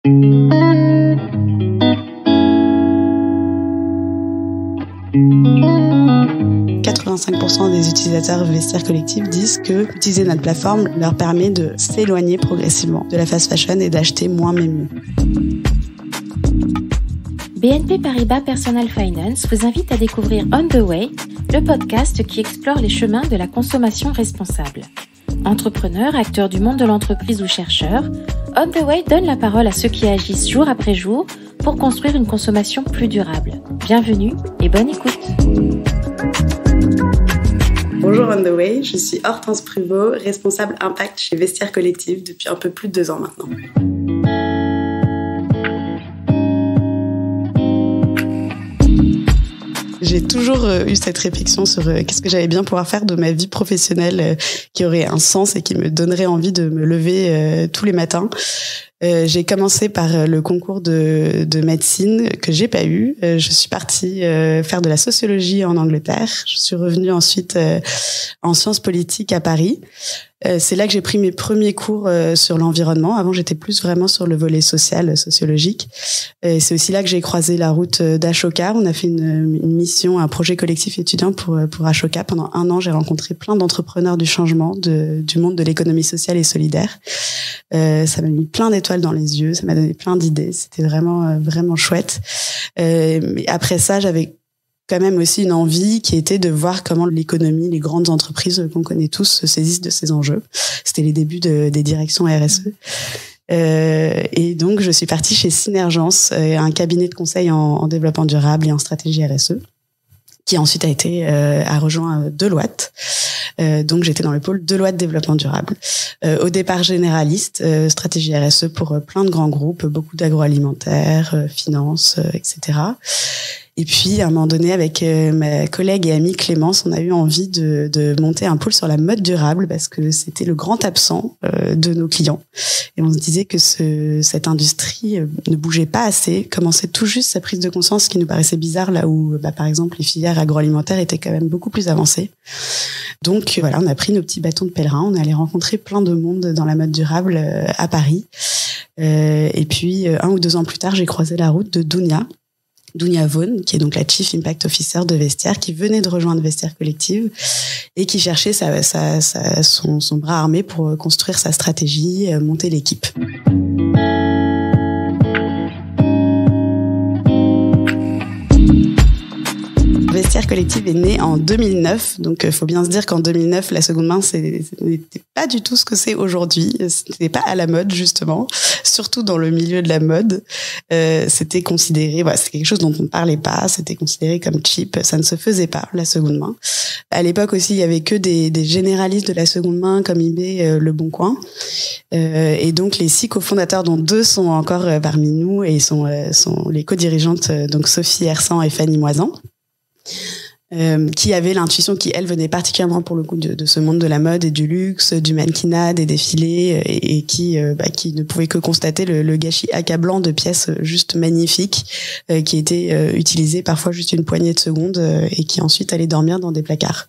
85% des utilisateurs Vestiaire Collective disent que utiliser notre plateforme leur permet de s'éloigner progressivement de la fast fashion et d'acheter moins mais mieux. BNP Paribas Personal Finance vous invite à découvrir On The Way, le podcast qui explore les chemins de la consommation responsable. Entrepreneurs, acteurs du monde de l'entreprise ou chercheurs, On The Way donne la parole à ceux qui agissent jour après jour pour construire une consommation plus durable. Bienvenue et bonne écoute. Bonjour On The Way, je suis Hortense Pruvot, responsable impact chez Vestiaire Collective depuis un peu plus de 2 ans maintenant. J'ai toujours eu cette réflexion sur qu'est-ce que j'allais bien pouvoir faire de ma vie professionnelle qui aurait un sens et qui me donnerait envie de me lever tous les matins. J'ai commencé par le concours de médecine que j'ai pas eu. Je suis partie faire de la sociologie en Angleterre. Je suis revenue ensuite en sciences politiques à Paris. C'est là que j'ai pris mes premiers cours sur l'environnement. Avant, j'étais plus vraiment sur le volet social, sociologique. Et c'est aussi là que j'ai croisé la route d'Ashoka. On a fait une mission, un projet collectif étudiant pour Ashoka. Pendant 1 an, j'ai rencontré plein d'entrepreneurs du changement, du monde de l'économie sociale et solidaire. Ça m'a mis plein d'étoiles dans les yeux, ça m'a donné plein d'idées. C'était vraiment chouette. Mais après ça, j'avais quand même aussi une envie qui était de voir comment l'économie, les grandes entreprises qu'on connaît tous se saisissent de ces enjeux. C'était les débuts des directions RSE. Et donc, je suis partie chez Synergence, un cabinet de conseil en développement durable et en stratégie RSE, qui ensuite a rejoint Deloitte. Donc, j'étais dans le pôle Deloitte développement durable. Au départ généraliste, stratégie RSE pour plein de grands groupes, beaucoup d'agroalimentaire, finance, etc. Et puis, à un moment donné, avec ma collègue et amie Clémence, on a eu envie de monter un pôle sur la mode durable parce que c'était le grand absent de nos clients. Et on se disait que cette industrie ne bougeait pas assez, commençait tout juste sa prise de conscience, ce qui nous paraissait bizarre, là où, par exemple, les filières agroalimentaires étaient quand même beaucoup plus avancées. Donc, voilà, on a pris nos petits bâtons de pèlerin, on est allé rencontrer plein de monde dans la mode durable à Paris. Et puis, 1 ou 2 ans plus tard, j'ai croisé la route de Dounia Vaughan, qui est donc la Chief Impact Officer de Vestiaire, qui venait de rejoindre Vestiaire Collective et qui cherchait son bras armé pour construire sa stratégie, monter l'équipe. Vestiaire Collective est né en 2009, donc il faut bien se dire qu'en 2009, la seconde main, n'était pas du tout ce que c'est aujourd'hui. C'était pas à la mode, justement, surtout dans le milieu de la mode. C'était considéré, c'était quelque chose dont on ne parlait pas, c'était considéré comme cheap, ça ne se faisait pas, la seconde main. À l'époque aussi, il y avait que des généralistes de la seconde main, comme eBay, Le Bon Coin. Et donc, les 6 cofondateurs, dont 2 sont encore parmi nous et sont les co-dirigeantes, donc Sophie Hersan et Fanny Moisan. Qui avait l'intuition, qui elle venait particulièrement pour le coup de ce monde de la mode et du luxe, du mannequinat, des défilés, et qui ne pouvait que constater le gâchis accablant de pièces juste magnifiques qui étaient utilisées parfois juste une poignée de secondes et qui ensuite allaient dormir dans des placards.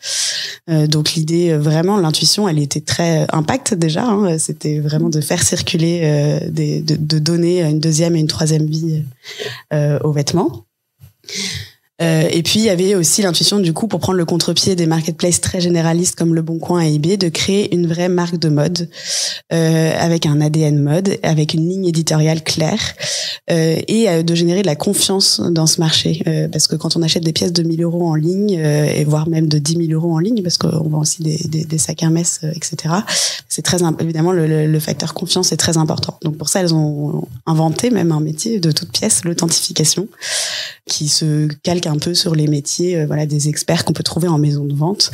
Donc l'idée, vraiment, l'intuition, elle était très impact déjà. C'était vraiment de faire circuler, de donner une deuxième et une troisième vie aux vêtements. Et puis, il y avait aussi l'intuition, du coup, pour prendre le contre-pied des marketplaces très généralistes comme Le Bon Coin et eBay, de créer une vraie marque de mode avec un ADN mode, avec une ligne éditoriale claire et de générer de la confiance dans ce marché. Parce que quand on achète des pièces de 1 000 € en ligne, et voire même de 10 000 € en ligne, parce qu'on vend aussi des sacs Hermès, etc., c'est évidemment, le facteur confiance est très important. Donc, pour ça, elles ont inventé même un métier de toute pièce, l'authentification, qui se calque un peu sur les métiers des experts qu'on peut trouver en maison de vente.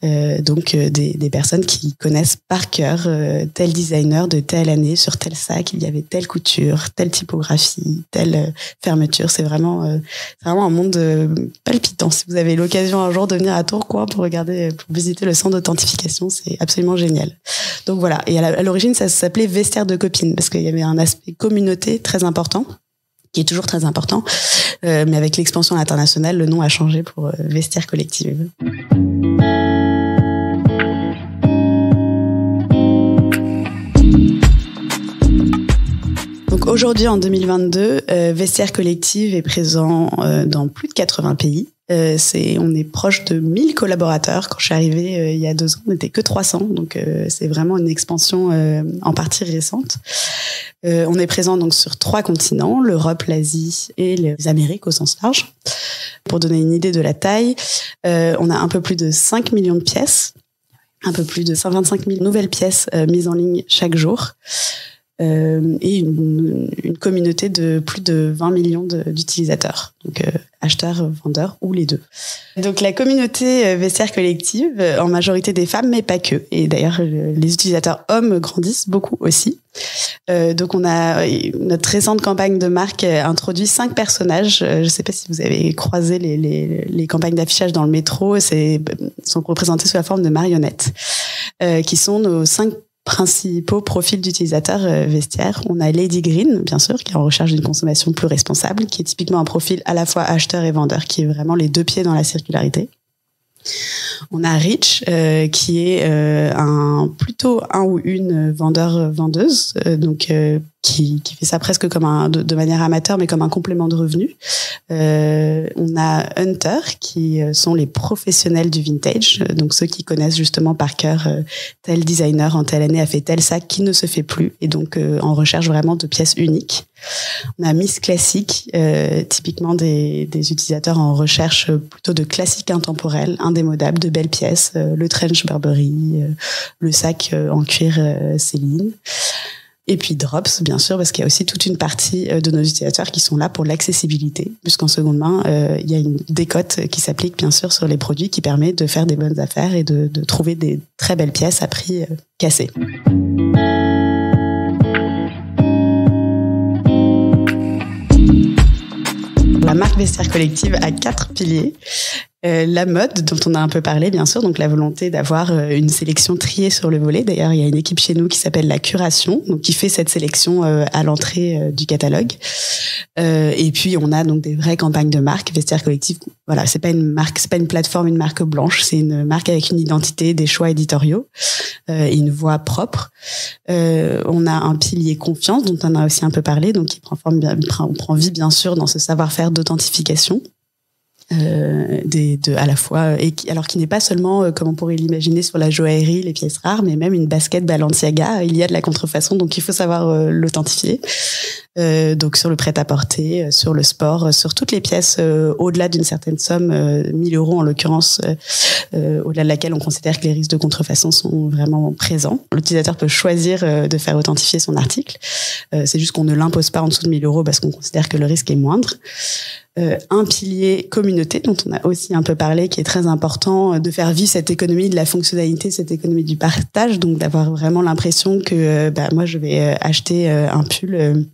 Donc des personnes qui connaissent par cœur tel designer de telle année sur tel sac, il y avait telle couture, telle typographie, telle fermeture. C'est vraiment un monde palpitant. Si vous avez l'occasion un jour de venir à Tourcoing pour visiter le centre d'authentification, c'est absolument génial. Donc voilà. Et à l'origine, ça s'appelait Vestiaire de copines parce qu'il y avait un aspect communauté très important, qui est toujours très important. Mais avec l'expansion internationale, le nom a changé pour Vestiaire Collective. Donc Donc aujourd'hui, en 2022, Vestiaire Collective est présent dans plus de 80 pays. On est proche de 1000 collaborateurs. Quand je suis arrivée il y a 2 ans, on n'était que 300. Donc c'est vraiment une expansion en partie récente. On est présent donc sur 3 continents, l'Europe, l'Asie et les Amériques au sens large. Pour donner une idée de la taille, on a un peu plus de 5 millions de pièces, un peu plus de 125 000 nouvelles pièces mises en ligne chaque jour. Et une communauté de plus de 20 millions d'utilisateurs, donc acheteurs, vendeurs ou les deux. Donc la communauté Vestiaire Collective, en majorité des femmes, mais pas que. Et d'ailleurs, les utilisateurs hommes grandissent beaucoup aussi. Donc notre récente campagne de marque introduit 5 personnages. Je ne sais pas si vous avez croisé les campagnes d'affichage dans le métro. Sont représentés sous la forme de marionnettes, qui sont nos 5 principaux profils d'utilisateurs vestiaires. On a Lady Green, bien sûr, qui est en recherche d'une consommation plus responsable, qui est typiquement un profil à la fois acheteur et vendeur, qui est vraiment les 2 pieds dans la circularité. On a Rich, qui est plutôt un ou une vendeur-vendeuse, donc qui fait ça presque comme de manière amateur, mais comme un complément de revenu. On a Hunter, qui sont les professionnels du vintage, donc ceux qui connaissent justement par cœur tel designer en telle année a fait tel sac qui ne se fait plus, et donc en recherche vraiment de pièces uniques. On a Miss Classique, typiquement des utilisateurs en recherche plutôt de classiques intemporels, indémodables, de belles pièces, le trench Burberry, le sac en cuir Céline. Et puis Drops, bien sûr, parce qu'il y a aussi toute une partie de nos utilisateurs qui sont là pour l'accessibilité, puisqu'en seconde main, il y a une décote qui s'applique bien sûr sur les produits qui permet de faire des bonnes affaires et de trouver des très belles pièces à prix cassé. La marque Vestiaire Collective a 4 piliers. La mode, dont on a un peu parlé, bien sûr, donc la volonté d'avoir une sélection triée sur le volet. D'ailleurs, il y a une équipe chez nous qui s'appelle la curation, donc qui fait cette sélection à l'entrée du catalogue. Et puis, on a donc des vraies campagnes de marque. Vestiaire Collective, voilà, c'est pas une plateforme, une marque blanche, c'est une marque avec une identité, des choix éditoriaux et une voix propre. On a un pilier confiance, dont on a aussi un peu parlé, donc qui prend vie, bien sûr, dans ce savoir-faire d'authentification. À la fois, alors qui n'est pas seulement comme on pourrait l'imaginer sur la joaillerie, les pièces rares, mais même une basket Balenciaga, il y a de la contrefaçon, donc il faut savoir l'authentifier. Donc sur le prêt-à-porter, sur le sport, sur toutes les pièces au-delà d'une certaine somme, 1000 € en l'occurrence, au-delà de laquelle on considère que les risques de contrefaçon sont vraiment présents. L'utilisateur peut choisir de faire authentifier son article. C'est juste qu'on ne l'impose pas en dessous de 1000 € parce qu'on considère que le risque est moindre. Un pilier communauté dont on a aussi un peu parlé, qui est très important, de faire vivre cette économie de la fonctionnalité, cette économie du partage, donc d'avoir vraiment l'impression que moi je vais acheter un pull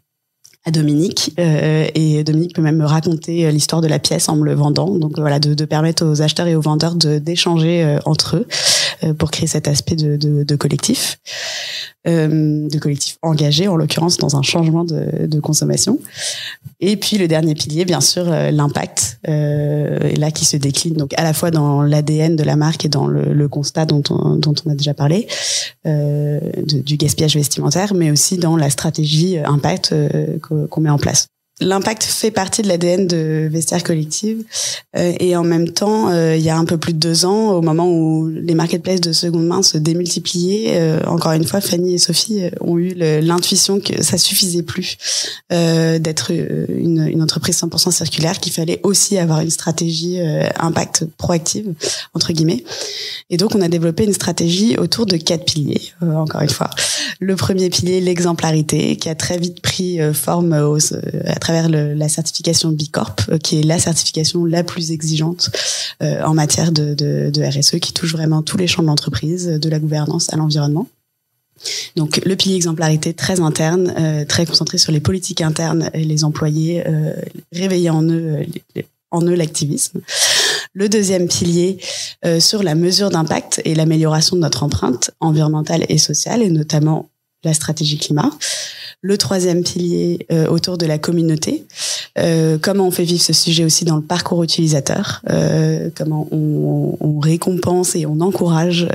à Dominique et Dominique peut même me raconter l'histoire de la pièce en me le vendant, donc voilà, de permettre aux acheteurs et aux vendeurs d'échanger entre eux pour créer cet aspect de collectif. De collectif engagé, en l'occurrence dans un changement de consommation. Et puis le dernier pilier, bien sûr, l'impact, et là qui se décline donc à la fois dans l'ADN de la marque et dans le constat dont on a déjà parlé, du gaspillage vestimentaire, mais aussi dans la stratégie impact qu'on met en place. L'impact fait partie de l'ADN de Vestiaire Collective et en même temps, il y a un peu plus de 2 ans, au moment où les marketplaces de seconde main se démultipliaient, encore une fois, Fanny et Sophie ont eu l'intuition que ça suffisait plus d'être une entreprise 100% circulaire, qu'il fallait aussi avoir une stratégie impact proactive, entre guillemets. Et donc, on a développé une stratégie autour de 4 piliers, encore une fois. Le premier pilier, l'exemplarité, qui a très vite pris forme à travers la certification B Corp, qui est la certification la plus exigeante en matière de RSE, qui touche vraiment tous les champs de l'entreprise, de la gouvernance à l'environnement. Donc le pilier exemplarité très interne, très concentré sur les politiques internes et les employés, réveiller en eux l'activisme. Le deuxième pilier sur la mesure d'impact et l'amélioration de notre empreinte environnementale et sociale, et notamment la stratégie climat. Le troisième pilier autour de la communauté, Comment on fait vivre ce sujet aussi dans le parcours utilisateur, comment on récompense et on encourage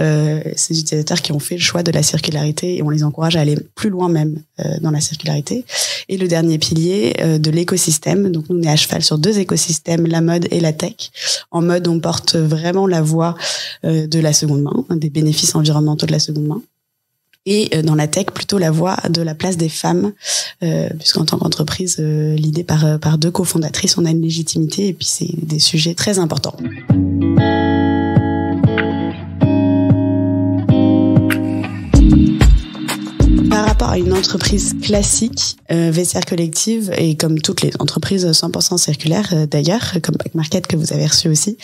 ces utilisateurs qui ont fait le choix de la circularité et on les encourage à aller plus loin même dans la circularité. Et le dernier pilier de l'écosystème. Donc nous, on est à cheval sur 2 écosystèmes, la mode et la tech. En mode, on porte vraiment la voix de la seconde main, des bénéfices environnementaux de la seconde main. Et dans la tech, plutôt la voix de la place des femmes, puisqu'en tant qu'entreprise, l'idée par 2 cofondatrices, on a une légitimité et puis c'est des sujets très importants. Par rapport à une entreprise classique, Vestiaire Collective, et comme toutes les entreprises 100% circulaires d'ailleurs, comme Back Market que vous avez reçu aussi,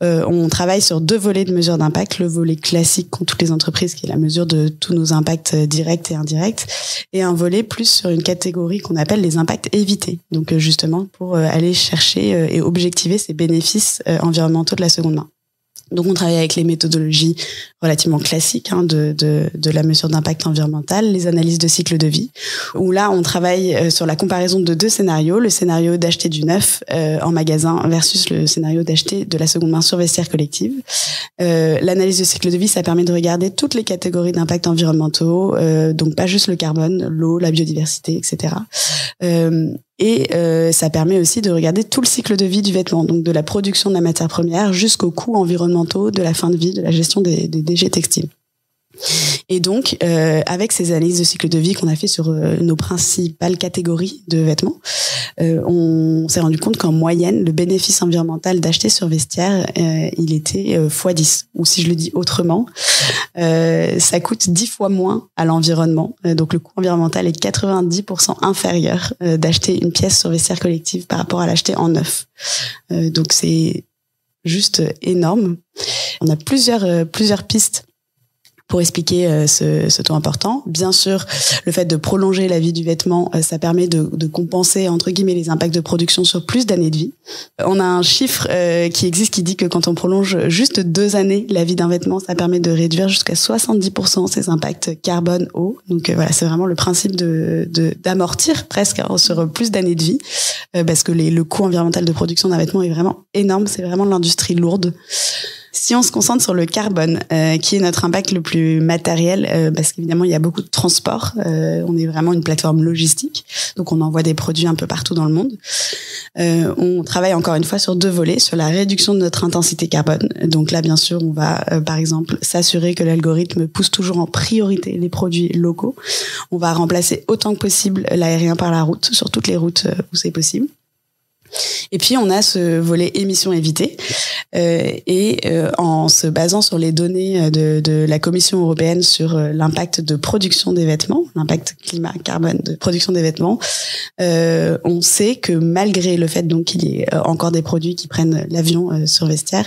on travaille sur 2 volets de mesure d'impact. Le volet classique qu'ont toutes les entreprises, qui est la mesure de tous nos impacts directs et indirects, et un volet plus sur une catégorie qu'on appelle les impacts évités. Donc justement pour aller chercher et objectiver ces bénéfices environnementaux de la seconde main. Donc, on travaille avec les méthodologies relativement classiques de la mesure d'impact environnemental, les analyses de cycle de vie, où là, on travaille sur la comparaison de 2 scénarios, le scénario d'acheter du neuf en magasin versus le scénario d'acheter de la seconde main sur Vestiaire Collective. L'analyse de cycle de vie, ça permet de regarder toutes les catégories d'impact environnementaux, donc pas juste le carbone, l'eau, la biodiversité, etc. Et ça permet aussi de regarder tout le cycle de vie du vêtement, donc de la production de la matière première jusqu'aux coûts environnementaux de la fin de vie, de la gestion des déchets textiles. Et donc, avec ces analyses de cycle de vie qu'on a fait sur nos principales catégories de vêtements, on s'est rendu compte qu'en moyenne, le bénéfice environnemental d'acheter sur Vestiaire, il était x10. Ou si je le dis autrement, ça coûte 10 fois moins à l'environnement. Donc, le coût environnemental est 90% inférieur d'acheter une pièce sur Vestiaire Collective par rapport à l'acheter en neuf. Donc, c'est juste énorme. On a plusieurs pistes pour expliquer ce taux important. Bien sûr, le fait de prolonger la vie du vêtement, ça permet de compenser, entre guillemets, les impacts de production sur plus d'années de vie. On a un chiffre qui existe qui dit que quand on prolonge juste 2 années la vie d'un vêtement, ça permet de réduire jusqu'à 70% ses impacts carbone, eau. Donc voilà, c'est vraiment le principe d'amortir presque sur plus d'années de vie, parce que le coût environnemental de production d'un vêtement est vraiment énorme. C'est vraiment de l'industrie lourde. Si on se concentre sur le carbone, qui est notre impact le plus matériel, parce qu'évidemment il y a beaucoup de transport, on est vraiment une plateforme logistique, donc on envoie des produits un peu partout dans le monde. On travaille encore une fois sur 2 volets, sur la réduction de notre intensité carbone. Donc là, bien sûr, on va par exemple s'assurer que l'algorithme pousse toujours en priorité les produits locaux. On va remplacer autant que possible l'aérien par la route, sur toutes les routes où c'est possible. Et puis on a ce volet émissions évitées en se basant sur les données de la Commission européenne sur l'impact de production des vêtements, l'impact climat carbone de production des vêtements, on sait que malgré le fait donc qu'il y ait encore des produits qui prennent l'avion sur Vestiaire,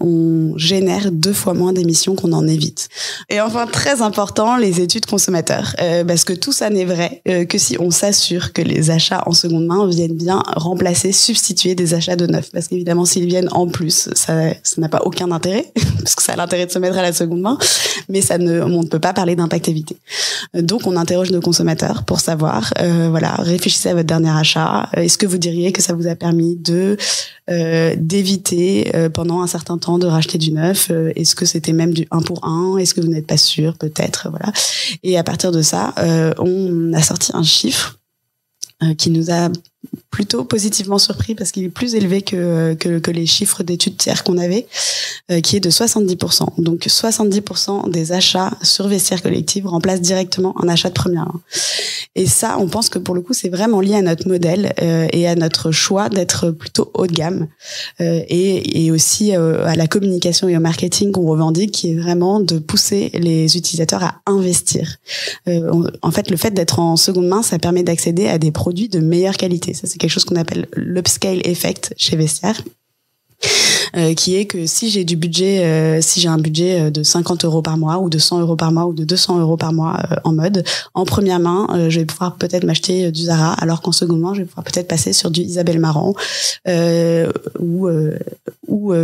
on génère 2 fois moins d'émissions qu'on en évite. Et enfin, très important, les études consommateurs, parce que tout ça n'est vrai que si on s'assure que les achats en seconde main viennent bien remplacer, substituer des achats de neuf, parce qu'évidemment s'ils viennent en plus, ça n'a pas aucun intérêt, parce que ça a l'intérêt de se mettre à la seconde main, mais on ne peut pas parler d'impact évité. Donc on interroge nos consommateurs pour savoir, réfléchissez à votre dernier achat, est-ce que vous diriez que ça vous a permis d'éviter pendant un certain temps de racheter du neuf, est-ce que c'était même du 1 pour 1, est-ce que vous n'êtes pas sûr, peut-être, voilà. Et à partir de ça, on a sorti un chiffre qui nous a plutôt positivement surpris parce qu'il est plus élevé que les chiffres d'études tiers qu'on avait, qui est de 70%. Donc 70% des achats sur Vestiaire Collective remplacent directement un achat de première main. Et ça, on pense que pour le coup, c'est vraiment lié à notre modèle et à notre choix d'être plutôt haut de gamme et aussi à la communication et au marketing qu'on revendique, qui est vraiment de pousser les utilisateurs à investir. En fait, le fait d'être en seconde main, ça permet d'accéder à des produits de meilleure qualité. Ça, c'est quelque chose qu'on appelle l'upscale effect chez Vestiaire, qui est que si j'ai un budget de 50 € par mois ou de 100 € par mois ou de 200 € par mois en mode, en première main, je vais pouvoir peut-être m'acheter du Zara, alors qu'en seconde main, je vais pouvoir peut-être passer sur du Isabelle Marant ou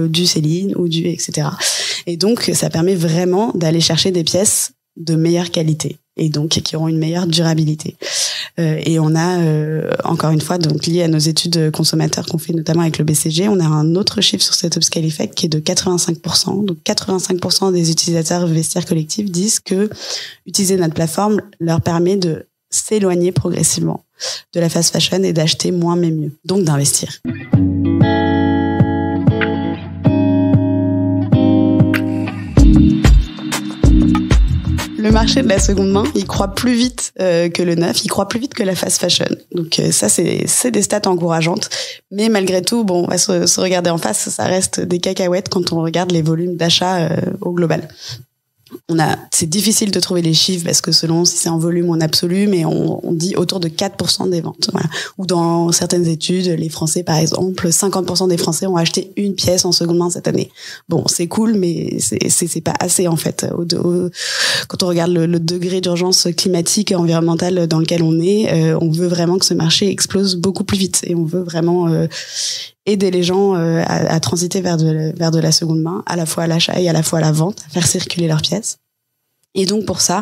du Céline ou etc. Et donc, ça permet vraiment d'aller chercher des pièces de meilleure qualité et donc qui auront une meilleure durabilité. Et on a, encore une fois, donc lié à nos études consommateurs qu'on fait notamment avec le BCG, on a un autre chiffre sur cet upscale effect qui est de 85%. Donc 85% des utilisateurs vestiaires collectifs disent que utiliser notre plateforme leur permet de s'éloigner progressivement de la fast fashion et d'acheter moins mais mieux, donc d'investir. Le marché de la seconde main, il croît plus vite que le neuf, il croît plus vite que la fast fashion. Donc ça, c'est des stats encourageantes. Mais malgré tout, bon, on va se regarder en face, ça reste des cacahuètes quand on regarde les volumes d'achat au global. C'est difficile de trouver les chiffres parce que selon si c'est en volume ou en absolu, mais on dit autour de 4% des ventes. Voilà. Ou dans certaines études, les Français, par exemple, 50% des Français ont acheté une pièce en seconde main cette année. Bon, c'est cool, mais c'est pas assez en fait. Quand on regarde le degré d'urgence climatique et environnementale dans lequel on est, on veut vraiment que ce marché explose beaucoup plus vite et on veut vraiment aider les gens à transiter vers de la seconde main, à la fois à l'achat et à la fois à la vente, à faire circuler leurs pièces. Et donc pour ça,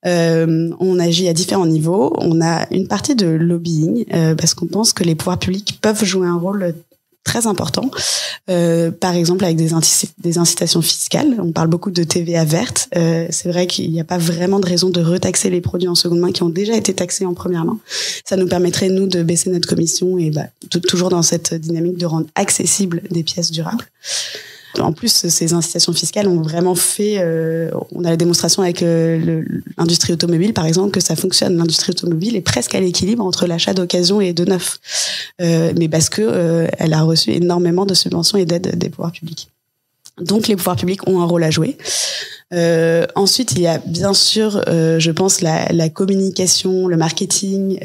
on agit à différents niveaux. On a une partie de lobbying parce qu'on pense que les pouvoirs publics peuvent jouer un rôle très important, par exemple avec des incitations fiscales. On parle beaucoup de TVA verte. C'est vrai qu'il n'y a pas vraiment de raison de retaxer les produits en seconde main qui ont déjà été taxés en première main. Ça nous permettrait, nous, de baisser notre commission et toujours dans cette dynamique de rendre accessibles des pièces durables. En plus, ces incitations fiscales ont vraiment fait... on a la démonstration avec l'industrie automobile, par exemple, que ça fonctionne. L'industrie automobile est presque à l'équilibre entre l'achat d'occasion et de neuf. Mais parce que elle a reçu énormément de subventions et d'aides des pouvoirs publics. Donc, les pouvoirs publics ont un rôle à jouer. Ensuite, il y a bien sûr, je pense, la communication, le marketing...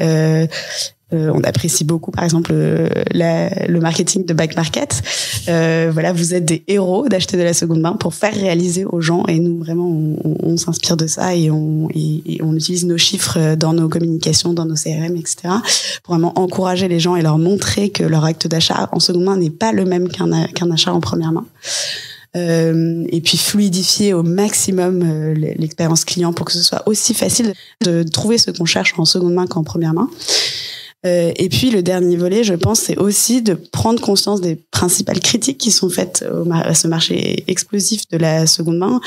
on apprécie beaucoup, par exemple, le marketing de Back Market. Voilà, vous êtes des héros d'acheter de la seconde main pour faire réaliser aux gens. Et nous, vraiment, on s'inspire de ça et on utilise nos chiffres dans nos communications, dans nos CRM, etc. pour vraiment encourager les gens et leur montrer que leur acte d'achat en seconde main n'est pas le même qu'un achat en première main. Et puis fluidifier au maximum l'expérience client pour que ce soit aussi facile de trouver ce qu'on cherche en seconde main qu'en première main. Et puis le dernier volet, je pense, c'est aussi de prendre conscience des principales critiques qui sont faites à ce marché explosif de la seconde main,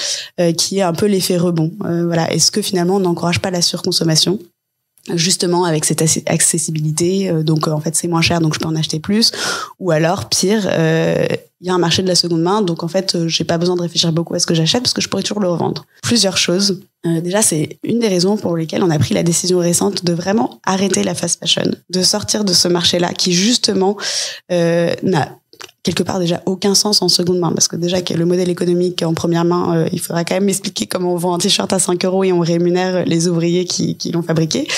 qui est un peu l'effet rebond. Voilà, est-ce que finalement on n'encourage pas la surconsommation ? Justement avec cette accessibilité, donc en fait c'est moins cher donc je peux en acheter plus, ou alors pire, il y a un marché de la seconde main donc en fait j'ai pas besoin de réfléchir beaucoup à ce que j'achète parce que je pourrais toujours le revendre. Plusieurs choses. Déjà c'est une des raisons pour lesquelles on a pris la décision récente de vraiment arrêter la fast fashion, de sortir de ce marché-là qui justement n'a quelque part déjà aucun sens en seconde main, parce que déjà que le modèle économique en première main, il faudra quand même expliquer comment on vend un t-shirt à 5 € et on rémunère les ouvriers qui l'ont fabriqué.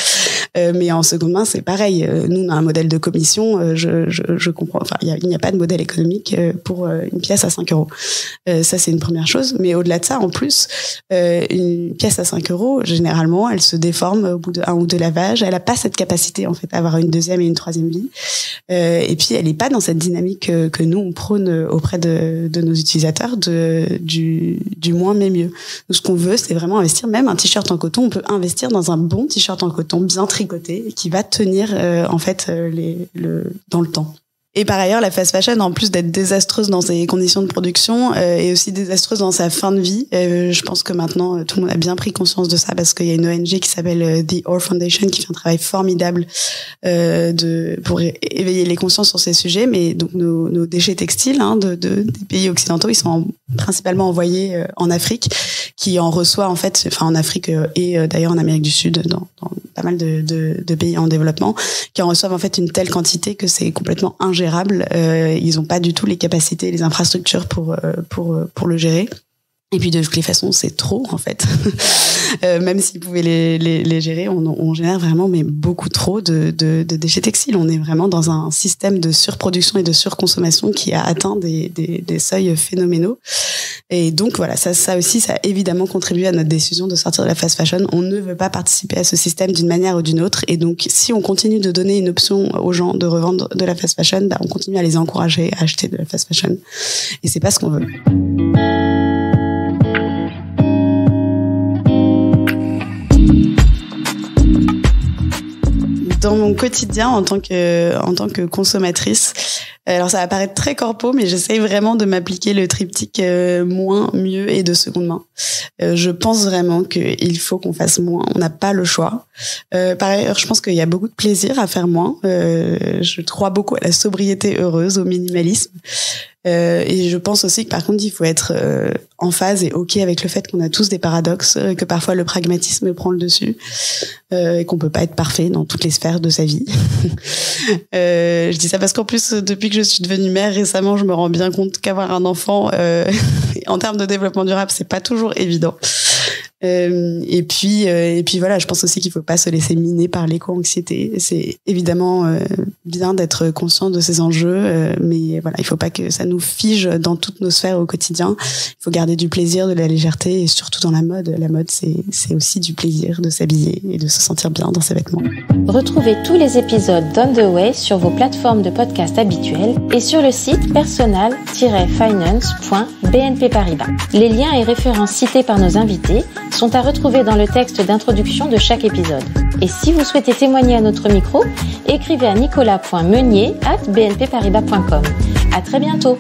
Mais en seconde main, c'est pareil. Nous, on a un modèle de commission. Je comprends. Enfin, il n'y a pas de modèle économique pour une pièce à 5 €. Ça, c'est une première chose. Mais au-delà de ça, en plus, une pièce à 5 €, généralement, elle se déforme au bout de 1 ou 2 lavages. Elle n'a pas cette capacité, en fait, à avoir une deuxième et une troisième vie. Et puis, elle n'est pas dans cette dynamique que nous, on prône auprès de nos utilisateurs du moins mais mieux. Nous, ce qu'on veut, c'est vraiment investir. Même un t-shirt en coton, on peut investir dans un bon t-shirt en coton bien tricoté et qui va tenir en fait dans le temps. Et par ailleurs, la fast fashion, en plus d'être désastreuse dans ses conditions de production, est aussi désastreuse dans sa fin de vie. Je pense que maintenant, tout le monde a bien pris conscience de ça parce qu'il y a une ONG qui s'appelle The Ore Foundation qui fait un travail formidable pour éveiller les consciences sur ces sujets. Mais donc nos déchets textiles des pays occidentaux, ils sont principalement envoyés en Afrique, qui en reçoit en fait, enfin en Afrique et d'ailleurs en Amérique du Sud, dans pas mal de pays en développement, qui en reçoivent en fait une telle quantité que c'est complètement ingérable. Ils n'ont pas du tout les capacités, les infrastructures pour le gérer. Et puis de toutes les façons, c'est trop en fait. Même s'ils pouvaient les gérer, on génère vraiment beaucoup trop de déchets textiles. On est vraiment dans un système de surproduction et de surconsommation qui a atteint des seuils phénoménaux. Et donc voilà, ça aussi, ça a évidemment contribué à notre décision de sortir de la fast fashion. On ne veut pas participer à ce système d'une manière ou d'une autre. Et donc, si on continue de donner une option aux gens de revendre de la fast fashion, on continue à les encourager à acheter de la fast fashion. Et c'est pas ce qu'on veut. dans mon quotidien en tant que consommatrice, alors ça va paraître très corpo, mais j'essaye vraiment de m'appliquer le triptyque moins, mieux et de seconde main. Je pense vraiment qu'il faut qu'on fasse moins. On n'a pas le choix. Par ailleurs, je pense qu'il y a beaucoup de plaisir à faire moins. Je crois beaucoup à la sobriété heureuse, au minimalisme. Et je pense aussi que par contre, il faut être en phase et OK avec le fait qu'on a tous des paradoxes, que parfois le pragmatisme prend le dessus, et qu'on peut pas être parfait dans toutes les sphères de sa vie. Je dis ça parce qu'en plus, depuis que je suis devenue mère récemment, je me rends bien compte qu'avoir un enfant, en termes de développement durable, c'est pas toujours évident. Et puis voilà, je pense aussi qu'il faut pas se laisser miner par l'éco-anxiété. C'est évidemment bien d'être conscient de ces enjeux, mais voilà, il faut pas que ça nous fige dans toutes nos sphères au quotidien. Il faut garder du plaisir, de la légèreté, et surtout dans la mode. La mode, c'est aussi du plaisir de s'habiller et de se sentir bien dans ses vêtements. Retrouvez tous les épisodes d'On the Way sur vos plateformes de podcast habituelles et sur le site personal-finance.bnp Paribas. Les liens et références cités par nos invités sont à retrouver dans le texte d'introduction de chaque épisode. Et si vous souhaitez témoigner à notre micro, écrivez à nicolas.meunier@bnpparibas.com. À très bientôt!